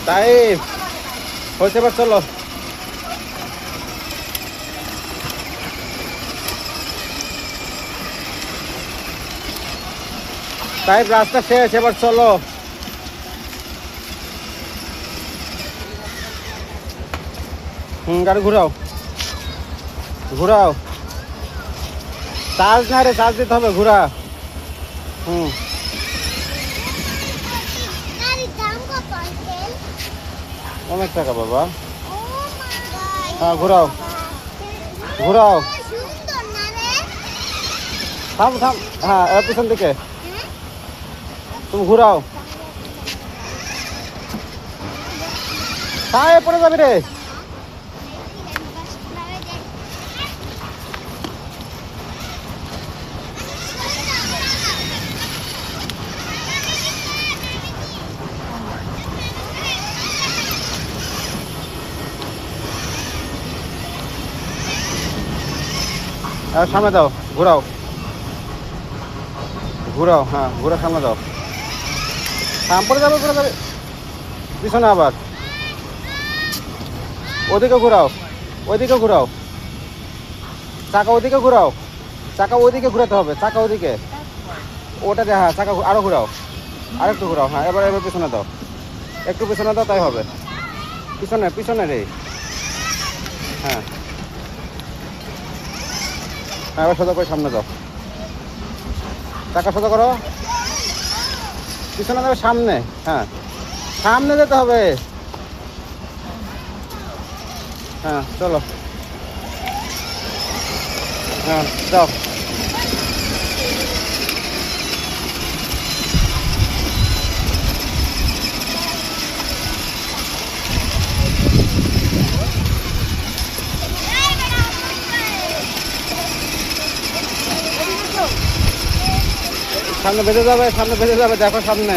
তাই হয়েছে, এবার চলো। তাই রাস্তা শেষ, এবার চলো। গাড়ি ঘুরাও, ঘুরাও। চার্জ না রে, চার্জ দিতে হবে, ঘুরা। অনেক টাকা বাবা। হ্যাঁ ঘুরাও, ঘুরাও। থাম থাম, হ্যাঁ এবার পিছন দিকে তুমি ঘুরাও। হ্যাঁ পড়ে যাবি রে। সামনে দাও, ঘুরাও, ঘুরাও। হ্যাঁ ঘুরে সামনে দাও। হ্যাঁ পড়ে যাবে, পড়ে যাবে। পিছনে আবার ওদিকে ঘুরাও, ওইদিকে ঘুরাও। চাকা ওইদিকে ঘুরাও, চাকা ওইদিকে ঘুরাতে হবে, চাকা ওইদিকে। ওটা দিয়ে হ্যাঁ, চাকা আরো ঘুরাও, আরেকটু ঘুরাও। হ্যাঁ এবার এবার পিছনে দাও, একটু পিছনে দাও, তাই হবে। পিছনে পিছনে রে। হ্যাঁ হ্যাঁ এবার সোজা করে সামনে দাও, চাকা সোজা করো। পিছনে যাবে, সামনে। হ্যাঁ সামনে যেতে হবে। হ্যাঁ চলো। হ্যাঁ যাও। সামনে বেঁধে যাবে, সামনে বেঁধে যাবে, দেখো সামনে।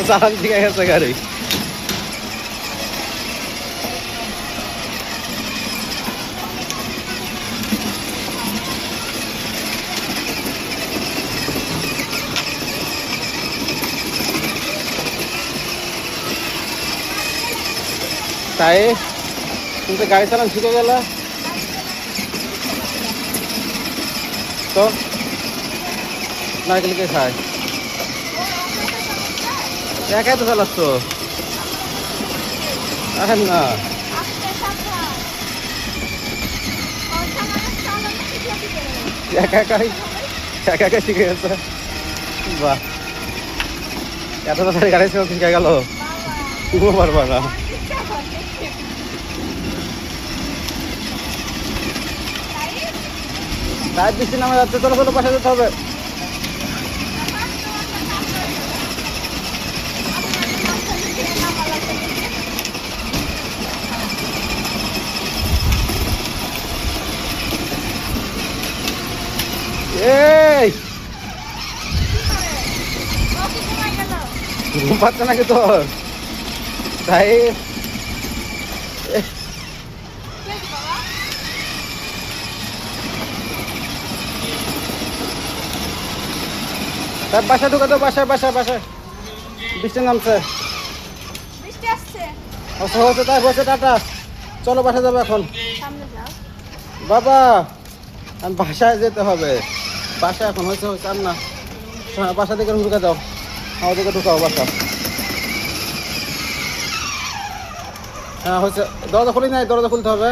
চালান ঠিক আছে গাড়ি। তাই তুমি তো গাড়ি চালান শিখে গেল তো। নারকেল কে খায়? একাই তো চালাচ্ছ এখন না। একা একাই, একা একাই শিখে গেছে। বাহ, এত তাড়াতাড়ি গাড়ি চালানো শিখে গেল, তুমিও পারবা না। তাই বৃষ্টি নামে যাচ্ছে, চলো চলো, পাশে যেতে হবে। এই ঘুম পাচ্ছে নাকি তোর? তাই তার বাসায় ঢুকে তো, বাসায় বাসায় বাসায়। বৃষ্টি নামছে, বৃষ্টি আসছে। হচ্ছে তাই হচ্ছে। টাটা, চলো বাসায় যাবো এখন। বাবা আমি বাসায় যেতে হবে, বাসায় এখন হয়েছে হয়েছে আর না। বাসা থেকে ঢুকে যাও, আমাদেরকে ঢুকাও বাসা। হ্যাঁ হয়েছে, দরজা খুলি নাই, দরজা খুলতে হবে।